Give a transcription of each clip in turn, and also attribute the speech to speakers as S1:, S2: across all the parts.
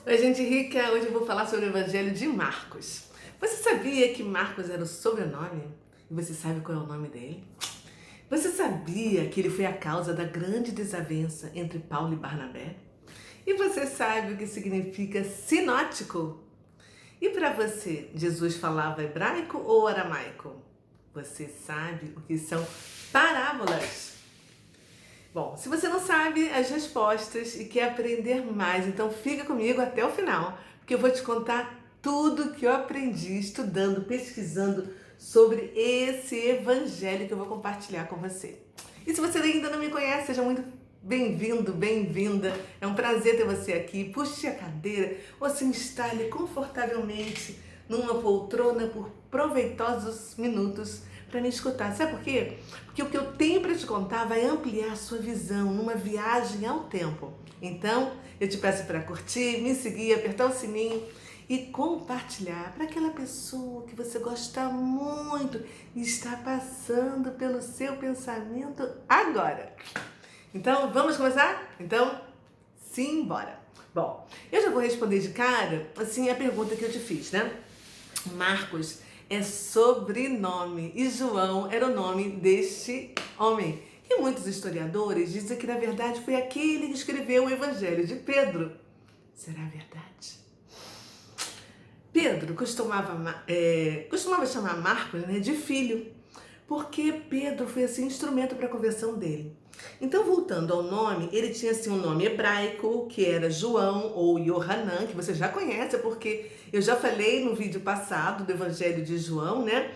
S1: Oi, gente rica! Hoje eu vou falar sobre o Evangelho de Marcos. Você sabia que Marcos era o sobrenome? E você sabe qual é o nome dele? Você sabia que ele foi a causa da grande desavença entre Paulo e Barnabé? E você sabe o que significa sinótico? E para você, Jesus falava hebraico ou aramaico? Você sabe o que são parábolas? Bom, se você não sabe as respostas e quer aprender mais, então fica comigo até o final, porque eu vou te contar tudo que eu aprendi estudando, pesquisando sobre esse evangelho que eu vou compartilhar com você. E se você ainda não me conhece, seja muito bem-vindo, bem-vinda. É um prazer ter você aqui. Puxe a cadeira ou se instale confortavelmente numa poltrona por proveitosos minutos para me escutar. Sabe por quê? Porque o que eu tenho para te contar vai ampliar a sua visão numa viagem ao tempo. Então, eu te peço para curtir, me seguir, apertar o sininho e compartilhar para aquela pessoa que você gosta muito e está passando pelo seu pensamento agora. Então, vamos começar? Então, simbora! Bom, eu já vou responder de cara, assim, a pergunta que eu te fiz, né? Marcos é sobrenome e João era o nome deste homem. E muitos historiadores dizem que, na verdade, foi aquele que escreveu o Evangelho de Pedro. Será verdade? Pedro costumava chamar Marcos, né, de filho, porque Pedro foi assim instrumento para a conversão dele. Então, voltando ao nome, ele tinha assim um nome hebraico, que era João ou Yohanan, que você já conhece, porque eu já falei no vídeo passado do Evangelho de João, né?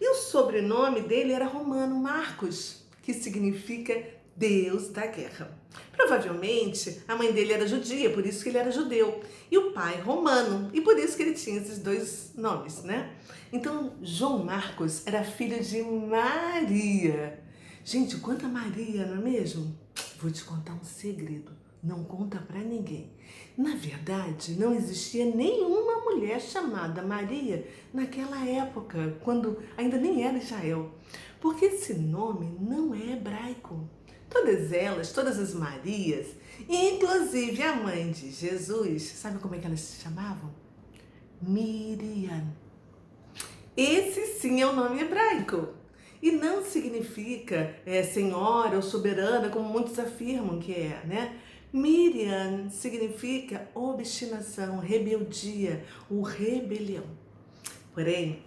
S1: E o sobrenome dele era romano, Marcos, que significa Deus da guerra. Provavelmente a mãe dele era judia, por isso que ele era judeu, e o pai romano, e por isso que ele tinha esses dois nomes, né? Então, João Marcos era filho de Maria. Gente, quanta Maria, não é mesmo? Vou te contar um segredo. Não conta pra ninguém. Na verdade, não existia nenhuma mulher chamada Maria naquela época, quando ainda nem era Israel. Porque esse nome não é hebraico. Todas elas, todas as Marias, inclusive a mãe de Jesus, sabe como é que elas se chamavam? Miriam. Esse sim é o nome hebraico. E não significa senhora ou soberana, como muitos afirmam que é, né? Miriam significa obstinação, rebeldia, ou rebelião. Porém,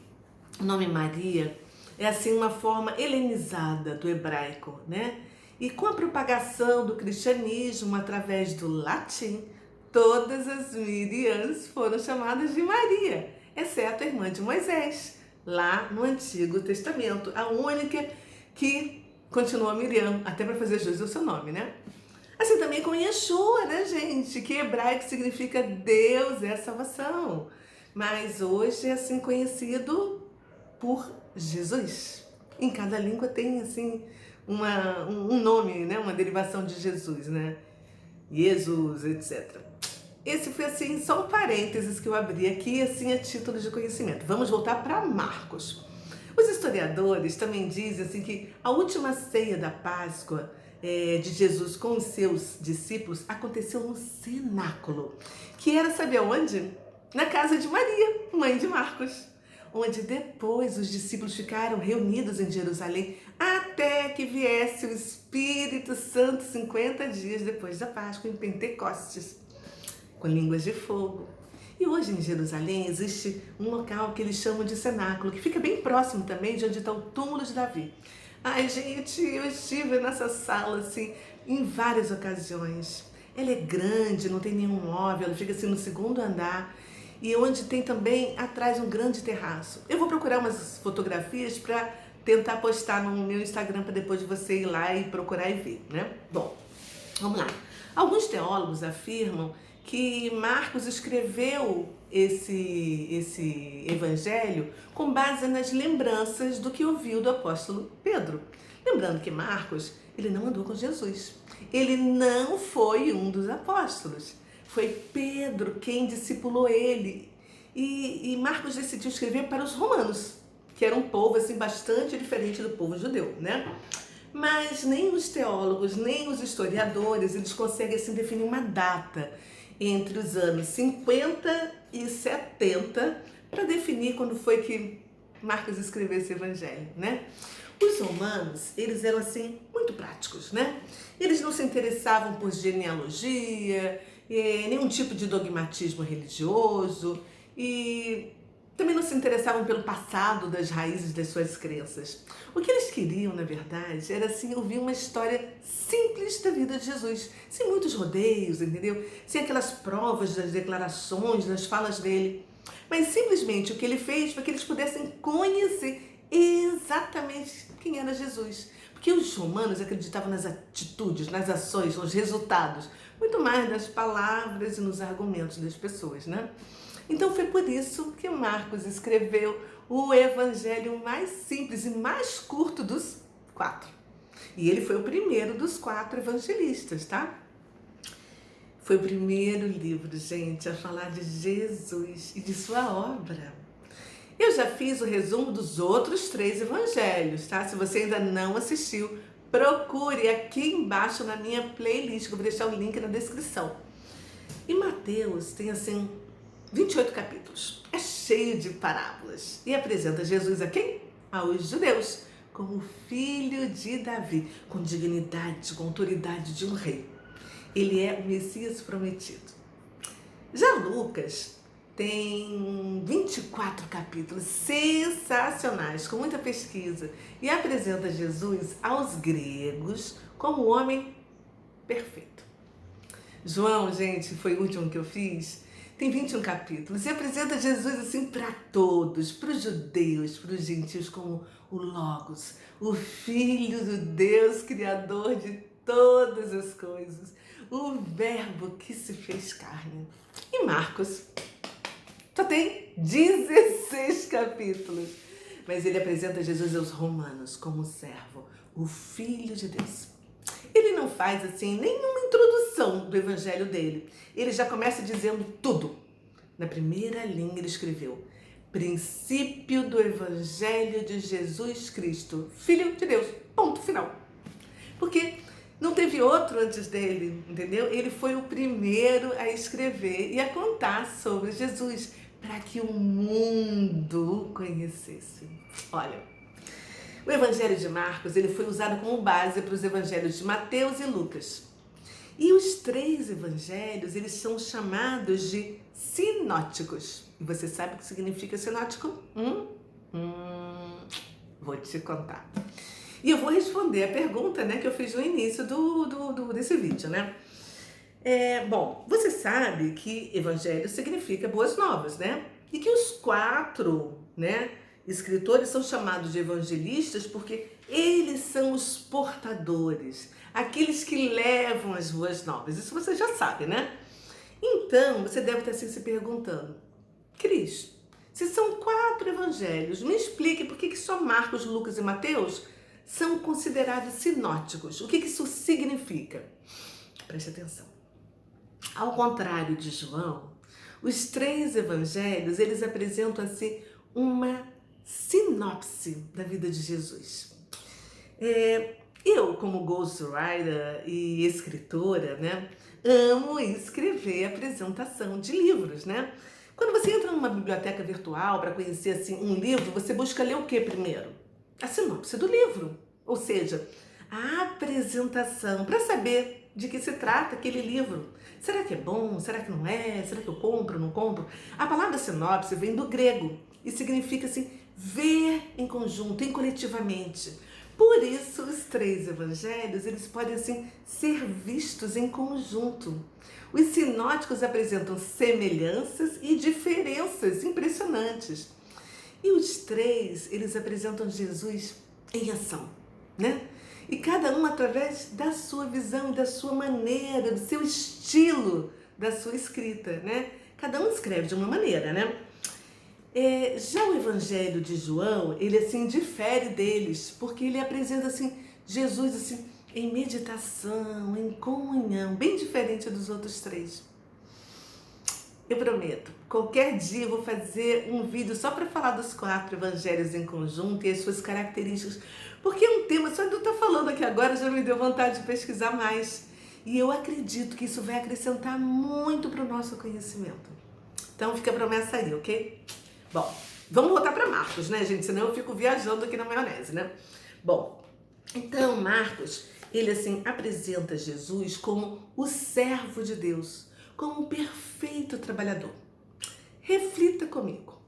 S1: o nome Maria é assim uma forma helenizada do hebraico, né? E com a propagação do cristianismo através do latim, todas as Miriams foram chamadas de Maria, exceto a irmã de Moisés, lá no Antigo Testamento, a única que continuou Miriam, até para fazer jus ao seu nome, né? Assim também com Yeshua, né, gente? Que em hebraico significa Deus é a salvação. Mas hoje é assim conhecido por Jesus. Em cada língua tem assim um nome, né? Uma derivação de Jesus, né? Jesus, etc. Esse foi assim só um parênteses que eu abri aqui, assim a título de conhecimento. Vamos voltar para Marcos. Os historiadores também dizem assim que a última ceia da Páscoa de Jesus com os seus discípulos aconteceu no cenáculo, que era, sabe aonde? Na casa de Maria, mãe de Marcos, onde depois os discípulos ficaram reunidos em Jerusalém até que viesse o Espírito Santo 50 dias depois da Páscoa, em Pentecostes, com línguas de fogo. E hoje em Jerusalém existe um local que eles chamam de cenáculo, que fica bem próximo também de onde está o túmulo de Davi. Ai, gente, eu estive nessa sala assim em várias ocasiões. Ela é grande, não tem nenhum móvel, ela fica assim no segundo andar e onde tem também atrás um grande terraço. Eu vou procurar umas fotografias para tentar postar no meu Instagram para depois você ir lá e procurar e ver, né? Bom, vamos lá. Alguns teólogos afirmam que Marcos escreveu esse evangelho com base nas lembranças do que ouviu do apóstolo Pedro. Lembrando que Marcos, ele não andou com Jesus. Ele não foi um dos apóstolos. Foi Pedro quem discipulou ele. E Marcos decidiu escrever para os romanos, que era um povo assim bastante diferente do povo judeu, né? Mas nem os teólogos, nem os historiadores, eles conseguem assim definir uma data entre os anos 50 e 70 para definir quando foi que Marcos escreveu esse evangelho, né? Os romanos, eles eram assim muito práticos, né? Eles não se interessavam por genealogia, nenhum tipo de dogmatismo religioso e também não se interessavam pelo passado das raízes das suas crenças. O que eles queriam, na verdade, era assim ouvir uma história simples da vida de Jesus, sem muitos rodeios, entendeu? Sem aquelas provas das declarações, das falas dele. Mas simplesmente o que ele fez foi que eles pudessem conhecer exatamente quem era Jesus. Porque os romanos acreditavam nas atitudes, nas ações, nos resultados, muito mais nas palavras e nos argumentos das pessoas, né? Então foi por isso que Marcos escreveu o evangelho mais simples e mais curto dos 4. E ele foi o primeiro dos 4 evangelistas, tá? Foi o primeiro livro, gente, a falar de Jesus e de sua obra. Eu já fiz o resumo dos outros 3 evangelhos, tá? Se você ainda não assistiu, procure aqui embaixo na minha playlist, que eu vou deixar o link na descrição. E Mateus tem, assim, 28 capítulos. É cheio de parábolas. E apresenta Jesus a quem? Aos judeus, como filho de Davi, com dignidade, com autoridade de um rei. Ele é o Messias prometido. Já Lucas tem 24 capítulos sensacionais, com muita pesquisa, e apresenta Jesus aos gregos como o homem perfeito. João, gente, foi o último que eu fiz, tem 21 capítulos e apresenta Jesus assim para todos, para os judeus, para os gentios, como o Logos, o Filho do Deus, Criador de todas as coisas, o Verbo que se fez carne. E Marcos só tem 16 capítulos, mas ele apresenta Jesus aos romanos como servo, o Filho de Deus. Ele não faz assim nenhuma introdução do evangelho dele. Ele já começa dizendo tudo. Na primeira linha ele escreveu: princípio do evangelho de Jesus Cristo, Filho de Deus. Ponto final. Porque não teve outro antes dele, entendeu? Ele foi o primeiro a escrever e a contar sobre Jesus para que o mundo o conhecesse. Olha, o Evangelho de Marcos ele foi usado como base para os evangelhos de Mateus e Lucas. E os 3 evangelhos, eles são chamados de sinóticos. E você sabe o que significa sinótico? Vou te contar. E eu vou responder a pergunta, né, que eu fiz no início desse vídeo, né? Bom, você sabe que evangelho significa boas novas, né? E que os 4, né, escritores são chamados de evangelistas porque eles são os portadores, aqueles que levam as boas novas. Isso você já sabe, né? Então, você deve estar assim, se perguntando: Cris, se são 4 evangelhos, me explique por que só Marcos, Lucas e Mateus são considerados sinóticos. O que isso significa? Preste atenção. Ao contrário de João, os 3 evangelhos, eles apresentam assim uma sinopse da vida de Jesus. Eu, como ghostwriter e escritora, né, amo escrever apresentação de livros, né? Quando você entra numa biblioteca virtual para conhecer assim um livro, você busca ler o que primeiro? A sinopse do livro, ou seja, a apresentação, para saber de que se trata aquele livro. Será que é bom? Será que não é? Será que eu compro, não compro? A palavra sinopse vem do grego e significa assim, ver em conjunto, em coletivamente. Por isso, os 3 evangelhos, eles podem assim ser vistos em conjunto. Os sinóticos apresentam semelhanças e diferenças impressionantes. E os 3, eles apresentam Jesus em ação, né? E cada um através da sua visão, da sua maneira, do seu estilo, da sua escrita, né? Cada um escreve de uma maneira, né? Já o Evangelho de João, ele assim difere deles, porque ele apresenta assim Jesus assim em meditação, em comunhão, bem diferente dos outros 3. Eu prometo, qualquer dia eu vou fazer um vídeo só para falar dos 4 evangelhos em conjunto e as suas características, porque é um tema, só de eu estar falando aqui agora já me deu vontade de pesquisar mais. E eu acredito que isso vai acrescentar muito para o nosso conhecimento. Então fica a promessa aí, ok? Bom, vamos voltar para Marcos, né, gente? Senão eu fico viajando aqui na maionese, né? Bom, então Marcos, ele assim apresenta Jesus como o servo de Deus, como um perfeito trabalhador. Reflita comigo.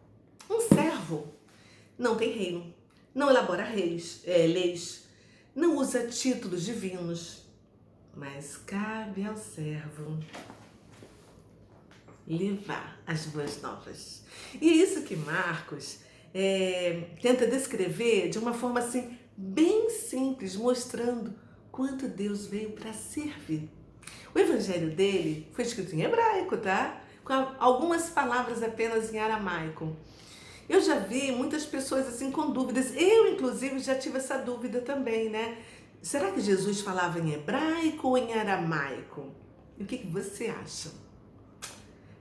S1: Um servo não tem reino, não elabora leis, não usa títulos divinos, mas cabe ao servo levar as boas novas. E é isso que Marcos tenta descrever de uma forma assim bem simples, mostrando quanto Deus veio para servir. O evangelho dele foi escrito em hebraico, tá? Com algumas palavras apenas em aramaico. Eu já vi muitas pessoas assim com dúvidas. Eu, inclusive, já tive essa dúvida também, né? Será que Jesus falava em hebraico ou em aramaico? E o que você acha?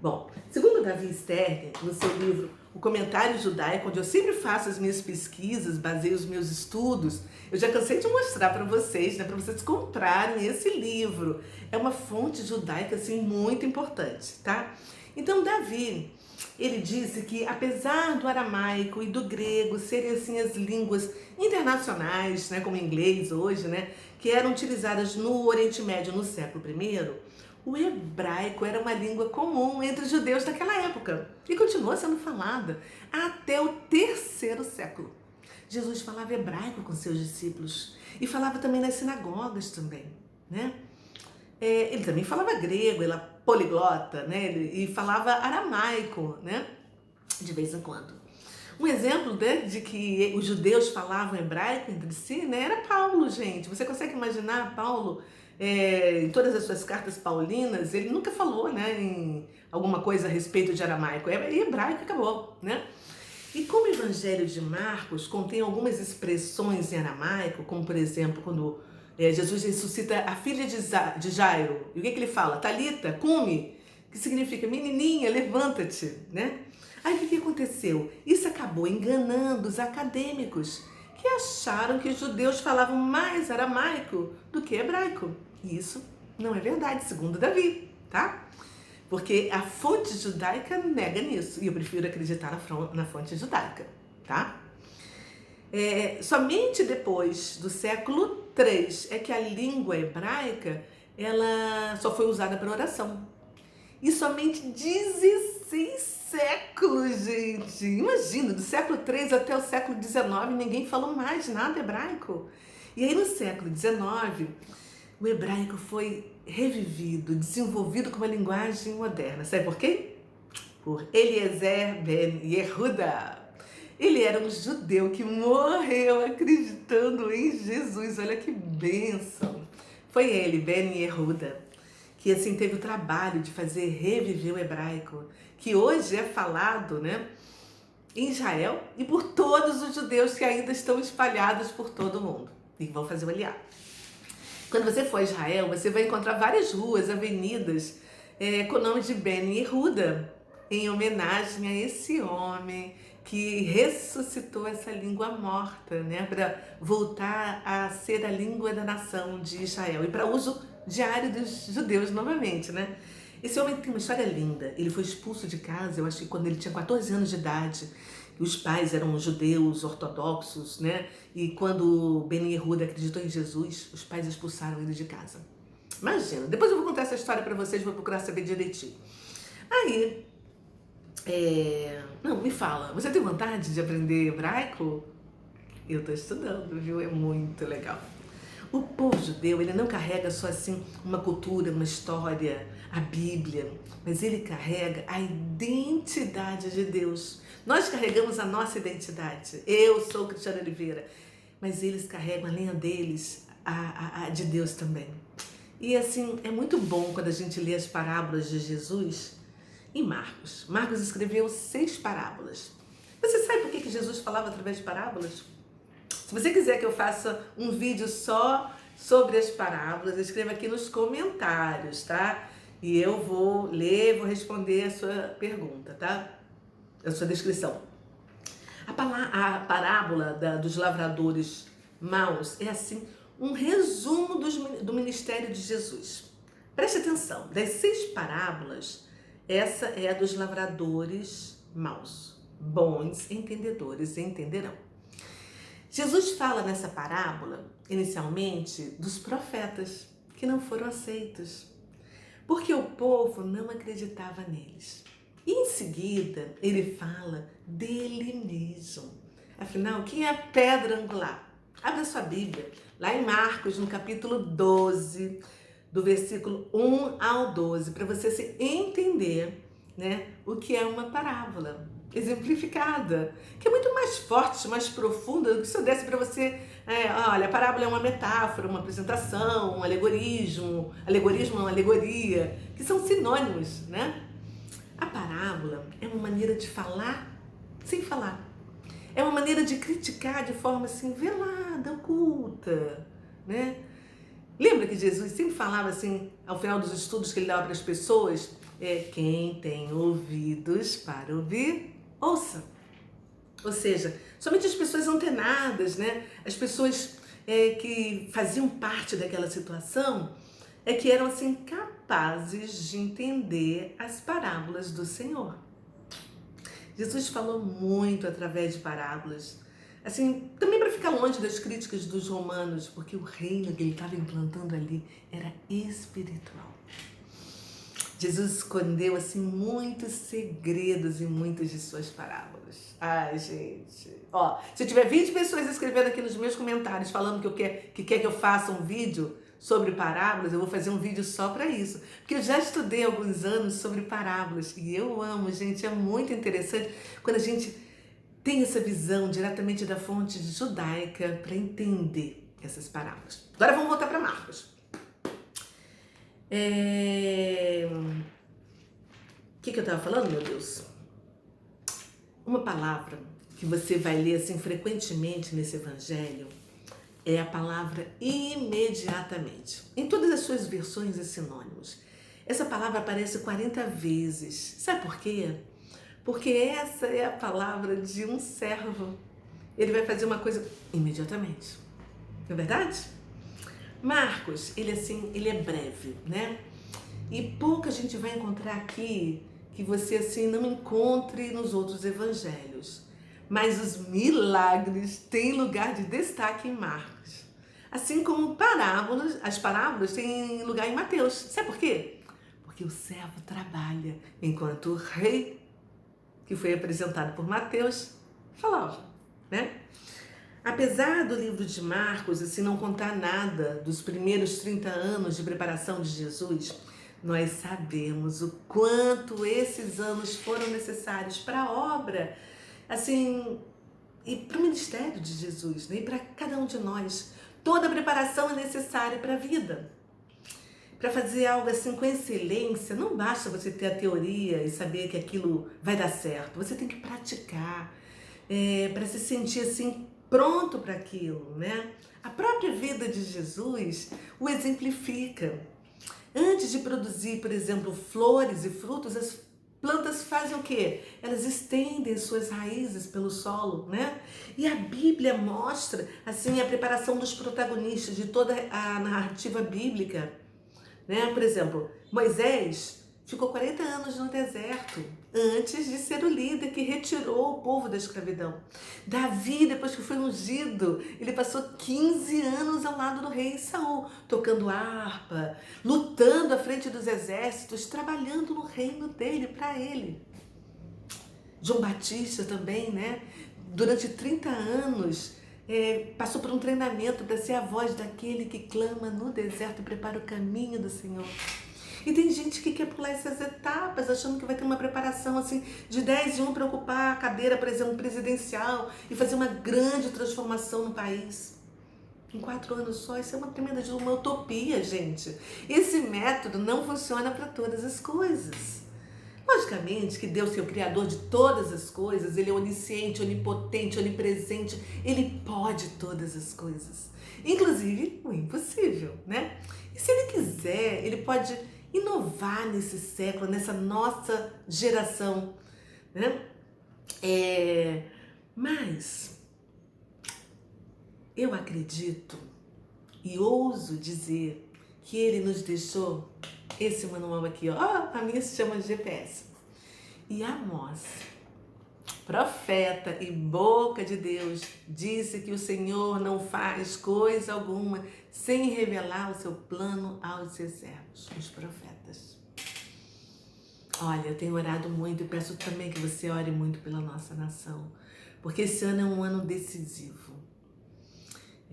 S1: Bom, segundo Davi Stern, no seu livro O Comentário Judaico, onde eu sempre faço as minhas pesquisas, baseio os meus estudos, eu já cansei de mostrar para vocês, né, para vocês comprarem esse livro. É uma fonte judaica assim muito importante, tá? Então Davi, ele disse que apesar do aramaico e do grego serem assim as línguas internacionais, né, como o inglês hoje, né, que eram utilizadas no Oriente Médio no século I, o hebraico era uma língua comum entre os judeus daquela época e continua sendo falada até o 3º século. Jesus falava hebraico com seus discípulos e falava também nas sinagogas também, né? Ele também falava grego, ele era poliglota, né? E falava aramaico, né? De vez em quando. Um exemplo, né, de que os judeus falavam hebraico entre si, né, era Paulo, gente. Você consegue imaginar Paulo, em todas as suas cartas paulinas, ele nunca falou, né, em alguma coisa a respeito de aramaico. É hebraico e acabou, né? E como o Evangelho de Marcos contém algumas expressões em aramaico, como por exemplo, quando Jesus ressuscita a filha de Jairo, e o que ele fala? Talita, cumi, que significa menininha, levanta-te, né? Aí o que aconteceu? Isso acabou enganando os acadêmicos, que acharam que os judeus falavam mais aramaico do que hebraico. E isso não é verdade, segundo Davi, tá? Porque a fonte judaica nega nisso, e eu prefiro acreditar na fonte judaica, tá? Somente depois do século III é que a língua hebraica ela só foi usada para oração. E somente 16 séculos, gente. Imagina, do século III até o século XIX, ninguém falou mais nada hebraico. E aí no século XIX, o hebraico foi revivido, desenvolvido como uma linguagem moderna. Sabe por quê? Por Eliezer ben Yehuda. Ele era um judeu que morreu acreditando em Jesus. Olha que bênção. Foi ele, Ben Yehuda, que assim teve o trabalho de fazer reviver o hebraico, que hoje é falado, né, em Israel e por todos os judeus que ainda estão espalhados por todo o mundo e que vão fazer o aliá. Quando você for a Israel, você vai encontrar várias ruas, avenidas com o nome de Ben Yehuda, em homenagem a esse homem que ressuscitou essa língua morta, né, para voltar a ser a língua da nação de Israel e para uso diário dos judeus novamente, né? Esse homem tem uma história linda. Ele foi expulso de casa, eu acho que quando ele tinha 14 anos de idade. Os pais eram judeus ortodoxos, né? E quando Ben Yehuda acreditou em Jesus, os pais expulsaram ele de casa. Imagina. Depois eu vou contar essa história para vocês, vou procurar saber direitinho. Aí, não, me fala, você tem vontade de aprender hebraico? Eu estou estudando, viu? É muito legal. O povo judeu, ele não carrega só assim uma cultura, uma história, a Bíblia, mas ele carrega a identidade de Deus. Nós carregamos a nossa identidade. Eu sou Cristiana Oliveira, mas eles carregam, além deles, a de Deus também. E assim, é muito bom quando a gente lê as parábolas de Jesus em Marcos. Marcos escreveu 6 parábolas. Você sabe por que Jesus falava através de parábolas? Se você quiser que eu faça um vídeo só sobre as parábolas, escreva aqui nos comentários, tá? E eu vou ler, vou responder a sua pergunta, tá? A sua descrição. A parábola dos lavradores maus é assim um resumo do ministério de Jesus. Preste atenção, das 6 parábolas, essa é a dos lavradores maus. Bons entendedores entenderão. Jesus fala nessa parábola, inicialmente, dos profetas que não foram aceitos, porque o povo não acreditava neles. E em seguida, ele fala dele mesmo. Afinal, quem é a pedra angular? Abra sua Bíblia, lá em Marcos, no capítulo 12, do versículo 1 ao 12, para você se entender, né, o que é uma parábola exemplificada, que é muito mais forte, mais profunda do que se eu desse para você, olha, a parábola é uma metáfora, uma apresentação, um alegorismo é uma alegoria, que são sinônimos, né? A parábola é uma maneira de falar sem falar. É uma maneira de criticar de forma assim, velada, oculta, né? Lembra que Jesus sempre falava assim, ao final dos estudos que ele dava para as pessoas, quem tem ouvidos para ouvir, ouça. Ou seja, somente as pessoas antenadas, né? As pessoas que faziam parte daquela situação, que eram assim capazes de entender as parábolas do Senhor. Jesus falou muito através de parábolas, assim, também para ficar longe das críticas dos romanos, porque o reino que ele estava implantando ali era espiritual. Jesus escondeu assim muitos segredos em muitas de suas parábolas. Ai, gente. Ó, se eu tiver 20 pessoas escrevendo aqui nos meus comentários falando que quer que eu faça um vídeo sobre parábolas, eu vou fazer um vídeo só para isso. Porque eu já estudei há alguns anos sobre parábolas e eu amo, gente. É muito interessante quando a gente tem essa visão diretamente da fonte judaica para entender essas parábolas. Agora vamos voltar para Marcos. O que eu estava falando, meu Deus? Uma palavra que você vai ler assim frequentemente nesse evangelho é a palavra imediatamente. Em todas as suas versões e sinônimos. Essa palavra aparece 40 vezes. Sabe por quê? Porque essa é a palavra de um servo. Ele vai fazer uma coisa imediatamente. Não é verdade? Marcos, ele é breve, né? E pouca gente vai encontrar aqui que você assim não encontre nos outros evangelhos. Mas os milagres têm lugar de destaque em Marcos. Assim como as parábolas têm lugar em Mateus. Sabe por quê? Porque o servo trabalha, enquanto o rei, que foi apresentado por Mateus, falava, né? Apesar do livro de Marcos assim, não contar nada dos primeiros 30 anos de preparação de Jesus, nós sabemos o quanto esses anos foram necessários para a obra, assim, e para o ministério de Jesus, né? E para cada um de nós. Toda preparação é necessária para a vida. Para fazer algo assim com excelência, não basta você ter a teoria e saber que aquilo vai dar certo. Você tem que praticar, para se sentir assim pronto para aquilo, né? A própria vida de Jesus o exemplifica. Antes de produzir, por exemplo, flores e frutos, as plantas fazem o quê? Elas estendem suas raízes pelo solo, né? E a Bíblia mostra, assim, a preparação dos protagonistas de toda a narrativa bíblica, né? Por exemplo, Moisés ficou 40 anos no deserto antes de ser o líder que retirou o povo da escravidão. Davi, depois que foi ungido, ele passou 15 anos ao lado do rei Saul, tocando harpa, lutando à frente dos exércitos, trabalhando no reino dele, para ele. João Batista também, né? Durante 30 anos, passou por um treinamento para ser a voz daquele que clama no deserto e prepara o caminho do Senhor. E tem gente que quer pular essas etapas, achando que vai ter uma preparação assim de 10 em 1 para ocupar a cadeira, por exemplo, presidencial e fazer uma grande transformação no país. Em 4 anos só, isso é uma tremenda de uma utopia, gente. Esse método não funciona para todas as coisas. Logicamente que Deus, que é o Criador de todas as coisas, Ele é onisciente, onipotente, onipresente, Ele pode todas as coisas, inclusive o impossível, né? E se Ele quiser, Ele pode inovar nesse século, nessa nossa geração, né? Mas eu acredito e ouso dizer que ele nos deixou esse manual aqui, ó. A minha se chama GPS. E Amós, profeta e boca de Deus, disse que o Senhor não faz coisa alguma sem revelar o seu plano aos seus servos, os profetas. Olha, eu tenho orado muito e peço também que você ore muito pela nossa nação, porque esse ano é um ano decisivo.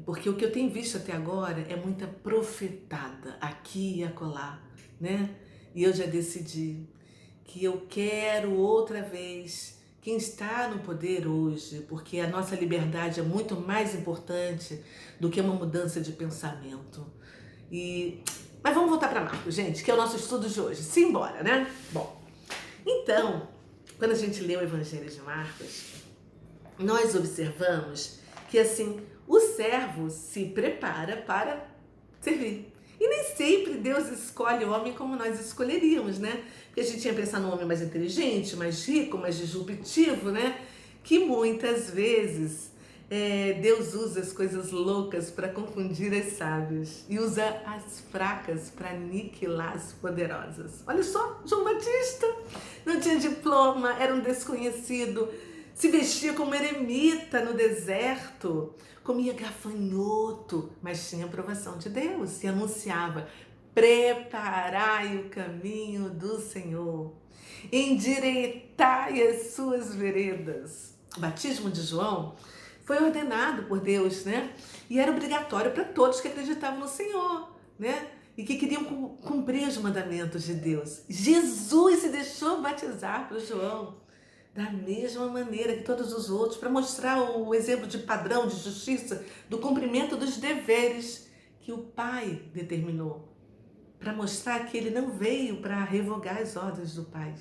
S1: Porque o que eu tenho visto até agora é muita profetada aqui e acolá, né? E eu já decidi que eu quero outra vez quem está no poder hoje, porque a nossa liberdade é muito mais importante do que uma mudança de pensamento. Mas vamos voltar para Marcos, gente, que é o nosso estudo de hoje. Simbora, né? Bom, então, quando a gente lê o Evangelho de Marcos, nós observamos que, assim, o servo se prepara para servir. E nem sempre Deus escolhe o homem como nós escolheríamos, né? Porque a gente tinha pensado num homem mais inteligente, mais rico, mais disruptivo, né? Que muitas vezes Deus usa as coisas loucas para confundir as sábias e usa as fracas para aniquilar as poderosas. Olha só, João Batista não tinha diploma, era um desconhecido, se vestia como eremita no deserto, comia gafanhoto, mas tinha aprovação de Deus e anunciava: preparai o caminho do Senhor, endireitai as suas veredas. O batismo de João foi ordenado por Deus, né? E era obrigatório para todos que acreditavam no Senhor, né? E que queriam cumprir os mandamentos de Deus. Jesus se deixou batizar por João da mesma maneira que todos os outros, para mostrar o exemplo de padrão de justiça, do cumprimento dos deveres que o Pai determinou, para mostrar que ele não veio para revogar as ordens do Pai,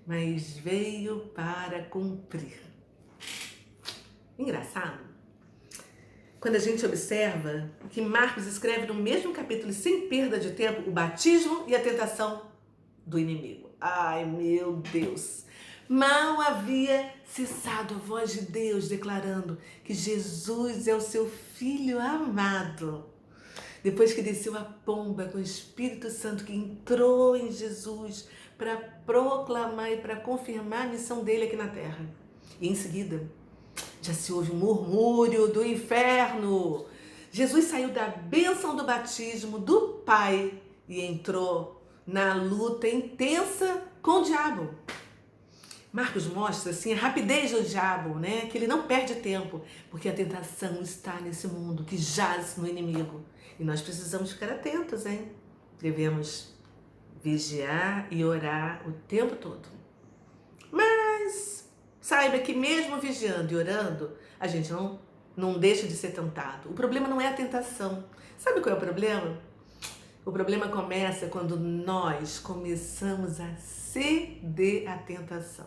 S1: mas veio para cumprir. Engraçado, quando a gente observa que Marcos escreve no mesmo capítulo, sem perda de tempo, o batismo e a tentação do inimigo. Ai, meu Deus! Mal havia cessado a voz de Deus declarando que Jesus é o seu Filho amado. Depois que desceu a pomba com o Espírito Santo que entrou em Jesus para proclamar e para confirmar a missão dele aqui na terra. E em seguida, já se ouve um murmúrio do inferno. Jesus saiu da bênção do batismo do Pai e entrou na luta intensa com o diabo. Marcos mostra assim a rapidez do diabo, né? Que ele não perde tempo, porque a tentação está nesse mundo que jaz no inimigo. E nós precisamos ficar atentos, hein? Devemos vigiar e orar o tempo todo. Mas saiba que mesmo vigiando e orando, a gente não deixa de ser tentado. O problema não é a tentação. Sabe qual é o problema? O problema começa quando nós começamos a ceder à tentação.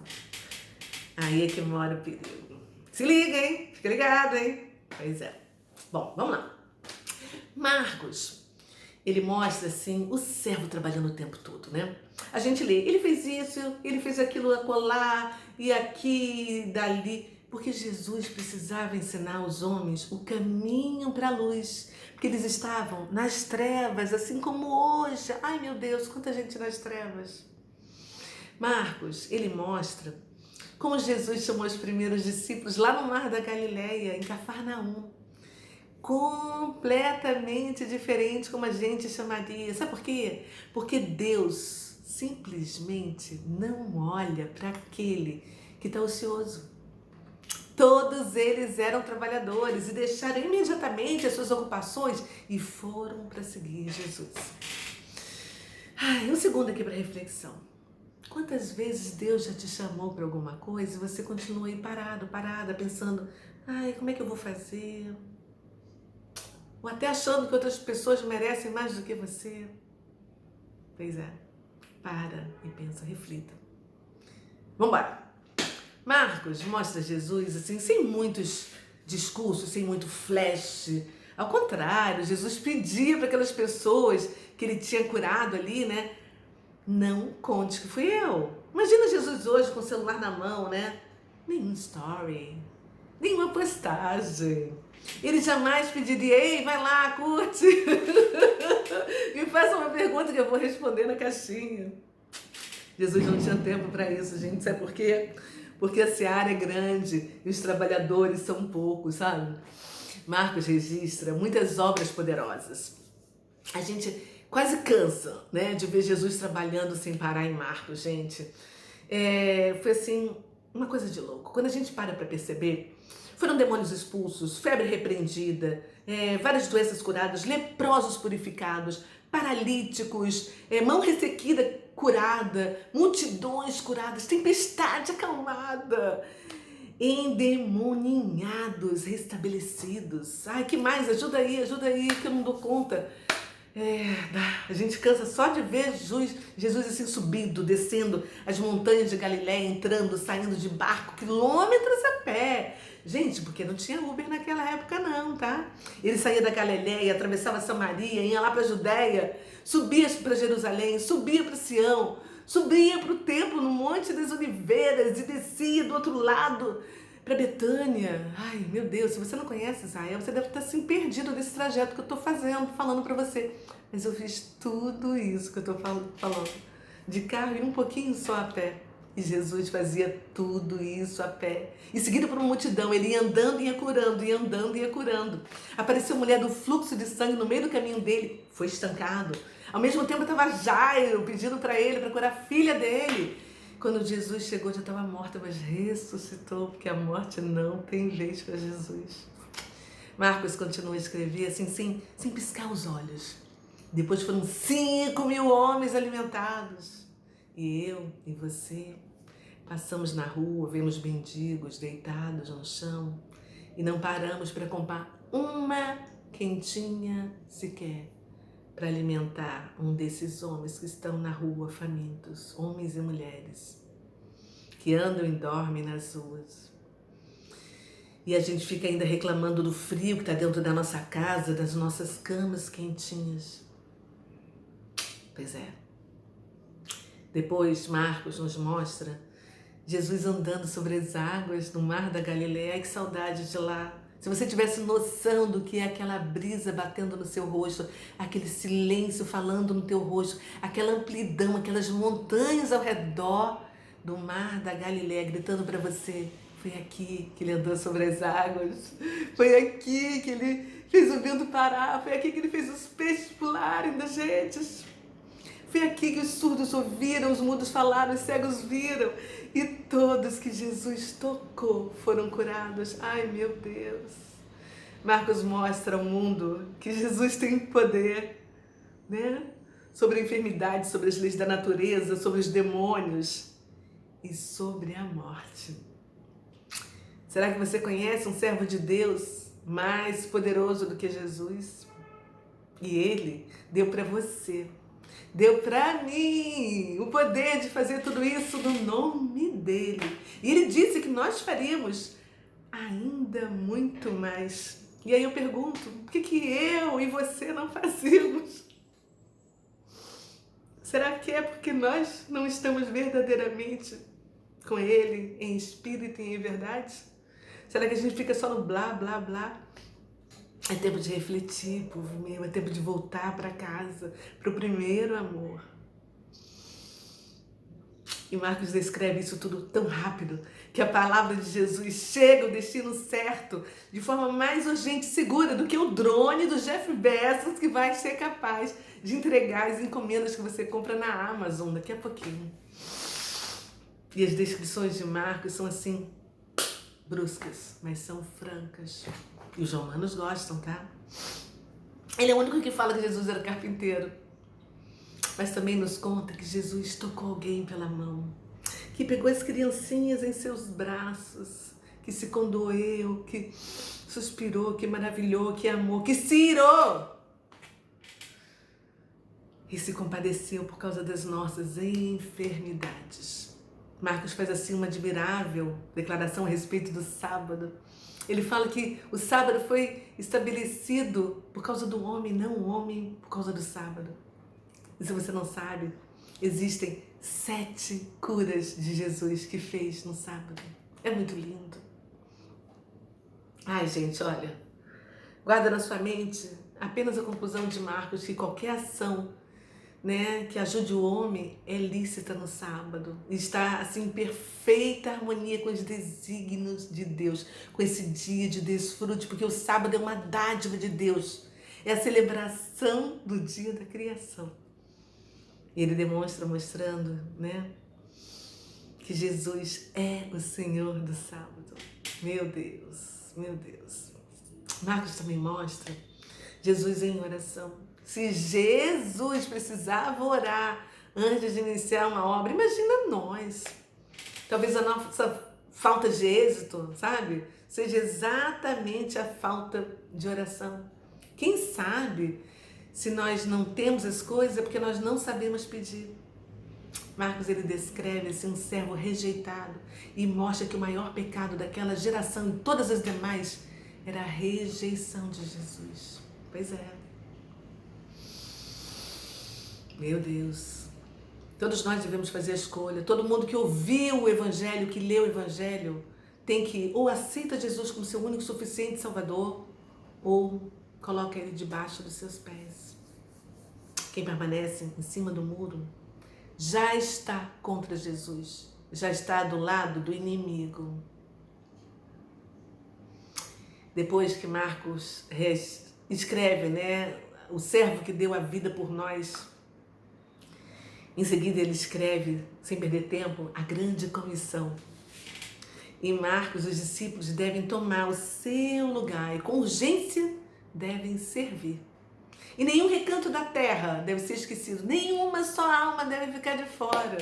S1: Aí é que mora o perigo. Se liga, hein? Fica ligado, hein? Pois é. Bom, vamos lá. Marcos, ele mostra, assim, o servo trabalhando o tempo todo, né? A gente lê, ele fez isso, ele fez aquilo acolá, e aqui, e dali, porque Jesus precisava ensinar aos homens o caminho para a luz, porque eles estavam nas trevas, assim como hoje. Ai, meu Deus, quanta gente nas trevas. Marcos, ele mostra como Jesus chamou os primeiros discípulos lá no Mar da Galileia, em Cafarnaum. Completamente diferente como a gente chamaria. Sabe por quê? Porque Deus simplesmente não olha para aquele que está ocioso. Todos eles eram trabalhadores e deixaram imediatamente as suas ocupações e foram para seguir Jesus. Um segundo aqui para reflexão. Quantas vezes Deus já te chamou para alguma coisa e você continua aí parada, pensando: como é que eu vou fazer? Ou até achando que outras pessoas merecem mais do que você? Pois é, para e pensa, reflita. Vamos embora. Marcos mostra Jesus assim, sem muitos discursos, sem muito flash. Ao contrário, Jesus pedia para aquelas pessoas que ele tinha curado ali, né? Não conte que fui eu. Imagina Jesus hoje com o celular na mão, né? Nenhum story, nenhuma postagem. Ele jamais pediria, ei, vai lá, curte. Me faça uma pergunta que eu vou responder na caixinha. Jesus não tinha tempo para isso, gente. Sabe por quê? Porque a seara é grande e os trabalhadores são poucos, sabe? Marcos registra muitas obras poderosas. A gente quase cansa, né, de ver Jesus trabalhando sem parar em Marcos, gente. Foi assim, uma coisa de louco. Quando a gente para perceber, foram demônios expulsos, febre repreendida, várias doenças curadas, leprosos purificados, paralíticos, mão ressequida curada, multidões curadas, tempestade acalmada, endemoninhados restabelecidos. Ai, que mais? Ajuda aí, que eu não dou conta. A gente cansa só de ver Jesus assim subindo, descendo as montanhas de Galiléia, entrando, saindo de barco, quilômetros a pé. Gente, porque não tinha Uber naquela época não, tá? Ele saía da Galiléia, atravessava Samaria, ia lá para a Judéia, subia para Jerusalém, subia para Sião, subia para o templo no Monte das Oliveiras e descia do outro lado para Betânia. Ai, meu Deus, se você não conhece Israel, você deve estar assim perdido nesse trajeto que eu estou falando para você. Mas eu fiz tudo isso que eu estou falando, de carro e um pouquinho só a pé. E Jesus fazia tudo isso a pé. E seguido por uma multidão, ele ia andando e ia curando, ia andando e ia curando. Apareceu uma mulher do fluxo de sangue no meio do caminho dele, foi estancado. Ao mesmo tempo estava Jairo pedindo para ele, para curar a filha dele. Quando Jesus chegou, já estava morta, mas ressuscitou, porque a morte não tem vez para Jesus. Marcos continua a escrever assim, sem piscar os olhos. Depois foram 5.000 homens alimentados. E eu e você passamos na rua, vemos mendigos deitados no chão e não paramos para comprar uma quentinha sequer para alimentar um desses homens que estão na rua famintos, homens e mulheres, que andam e dormem nas ruas. E a gente fica ainda reclamando do frio que está dentro da nossa casa, das nossas camas quentinhas. Pois é. Depois Marcos nos mostra Jesus andando sobre as águas do mar da Galileia. Ai, que saudade de lá. Se você tivesse noção do que é aquela brisa batendo no seu rosto, aquele silêncio falando no teu rosto, aquela amplidão, aquelas montanhas ao redor do mar da Galileia gritando para você, foi aqui que ele andou sobre as águas, foi aqui que ele fez o vento parar, foi aqui que ele fez os peixes pularem das gentes. Foi aqui que os surdos ouviram, os mudos falaram, os cegos viram. E todos que Jesus tocou foram curados. Ai, meu Deus. Marcos mostra ao mundo que Jesus tem poder, né? Sobre a enfermidade, sobre as leis da natureza, sobre os demônios e sobre a morte. Será que você conhece um servo de Deus mais poderoso do que Jesus? E ele deu para você. Deu para mim o poder de fazer tudo isso no nome dele. E ele disse que nós faríamos ainda muito mais. E aí eu pergunto, por que eu e você não fazemos? Será que é porque nós não estamos verdadeiramente com ele, em espírito e em verdade? Será que a gente fica só no blá, blá, blá? É tempo de refletir, povo meu, é tempo de voltar para casa, para o primeiro amor. E Marcos descreve isso tudo tão rápido, que a palavra de Jesus chega ao destino certo, de forma mais urgente e segura do que o drone do Jeff Bezos, que vai ser capaz de entregar as encomendas que você compra na Amazon daqui a pouquinho. E as descrições de Marcos são assim, bruscas, mas são francas. E os romanos gostam, tá? Ele é o único que fala que Jesus era carpinteiro. Mas também nos conta que Jesus tocou alguém pela mão, que pegou as criancinhas em seus braços, que se condoeu, que suspirou, que maravilhou, que amou, que se irou. E se compadeceu por causa das nossas enfermidades. Marcos faz assim uma admirável declaração a respeito do sábado. Ele fala que o sábado foi estabelecido por causa do homem, não o homem por causa do sábado. E se você não sabe, existem 7 curas de Jesus que fez no sábado. É muito lindo. Ai, gente, olha, guarda na sua mente apenas a conclusão de Marcos que qualquer ação, né, que ajude o homem é lícita no sábado. Está assim em perfeita harmonia com os desígnios de Deus, com esse dia de desfrute, porque o sábado é uma dádiva de Deus. É a celebração do dia da criação. E ele demonstra mostrando, né, que Jesus é o Senhor do sábado. Meu Deus, meu Deus. Marcos também mostra Jesus em oração. Se Jesus precisava orar antes de iniciar uma obra, imagina nós. Talvez a nossa falta de êxito, sabe, seja exatamente a falta de oração. Quem sabe, se nós não temos as coisas, é porque nós não sabemos pedir. Marcos, ele descreve assim, um servo rejeitado e mostra que o maior pecado daquela geração e todas as demais era a rejeição de Jesus. Pois é. Meu Deus. Todos nós devemos fazer a escolha. Todo mundo que ouviu o Evangelho, que leu o Evangelho, tem que ou aceita Jesus como seu único suficiente Salvador, ou coloca ele debaixo dos seus pés. Quem permanece em cima do muro já está contra Jesus, já está do lado do inimigo. Depois que Marcos escreve, né, o servo que deu a vida por nós, em seguida ele escreve, sem perder tempo, a grande comissão. Em Marcos, os discípulos devem tomar o seu lugar e com urgência devem servir. E nenhum recanto da terra deve ser esquecido, nenhuma só alma deve ficar de fora.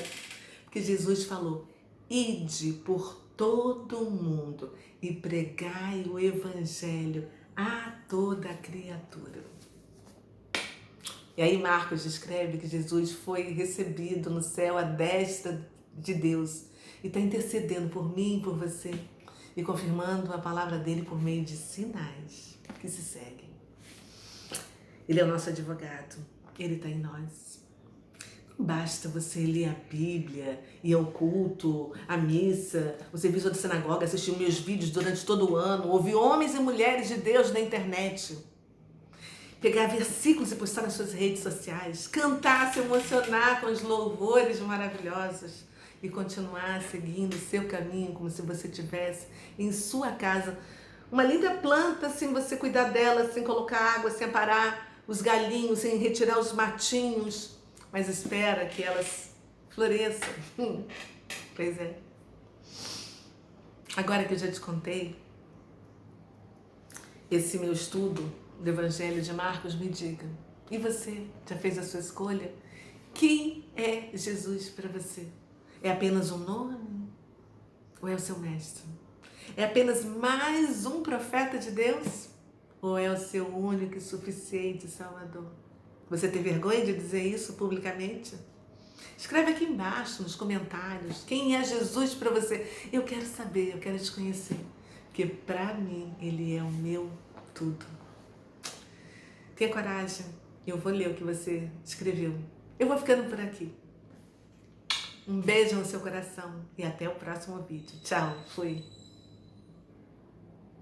S1: Porque Jesus falou, ide por todo o mundo e pregai o Evangelho a toda criatura. E aí Marcos descreve que Jesus foi recebido no céu à destra de Deus e está intercedendo por mim e por você e confirmando a palavra dele por meio de sinais que se seguem. Ele é o nosso advogado, ele está em nós. Não basta você ler a Bíblia, ir ao culto, à missa, o serviço da sinagoga, assistir meus vídeos durante todo o ano, ouvir homens e mulheres de Deus na internet, pegar versículos e postar nas suas redes sociais, cantar, se emocionar com os louvores maravilhosos e continuar seguindo o seu caminho como se você tivesse em sua casa uma linda planta, sem você cuidar dela, sem colocar água, sem aparar os galinhos, sem retirar os matinhos, mas espera que elas floresçam. Pois é. Agora que eu já te contei esse meu estudo do Evangelho de Marcos, me diga, e você já fez a sua escolha? Quem é Jesus para você? É apenas um nome? Ou é o seu mestre? É apenas mais um profeta de Deus? Ou é o seu único e suficiente Salvador? Você tem vergonha de dizer isso publicamente? Escreve aqui embaixo nos comentários quem é Jesus para você. Eu quero saber, eu quero te conhecer. Porque para mim ele é o meu tudo. Tenha coragem, eu vou ler o que você escreveu. Eu vou ficando por aqui. Um beijo no seu coração e até o próximo vídeo. Tchau, fui.